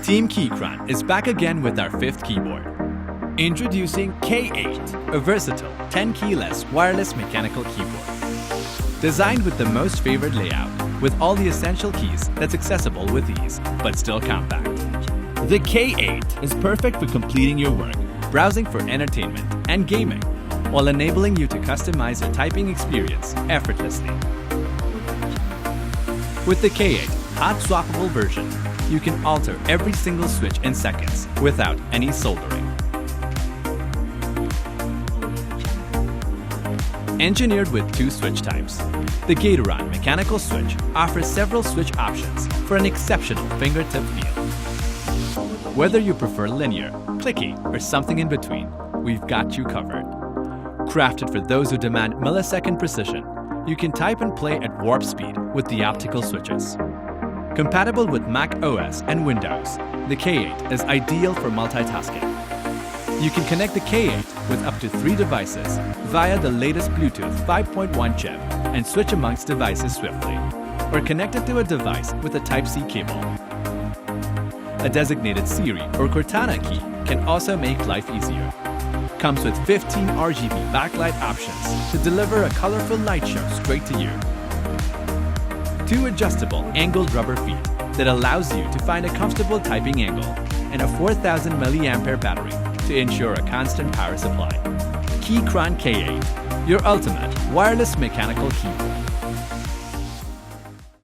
Team Keychron is back again with our 5th keyboard. Introducing K8, a versatile Tenkeyless wireless mechanical keyboard. Designed with the most favored layout, with all the essential keys that's accessible with ease, but still compact. The K8 is perfect for completing your work, browsing for entertainment, and gaming, while enabling you to customize your typing experience effortlessly. With the K8 hot swappable version, you can alter every single switch in seconds without any soldering. Engineered with 2 switch types, the Keychron mechanical switch offers several switch options for an exceptional fingertip feel. Whether you prefer linear, clicky, or something in between, we've got you covered. Crafted for those who demand millisecond precision, you can type and play at warp speed with the optical switches. Compatible with Mac OS and Windows, the K8 is ideal for multitasking. You can connect the K8 with up to 3 devices via the latest Bluetooth 5.1 chip and switch amongst devices swiftly, or connect it to a device with a Type-C cable. A designated Siri or Cortana key can also make life easier. Comes with 15 RGB backlight options to deliver a colorful light show straight to you. 2 adjustable angled rubber feet that allows you to find a comfortable typing angle, and a 4000 mAh battery to ensure a constant power supply. Keychron K8, your ultimate wireless mechanical keyboard.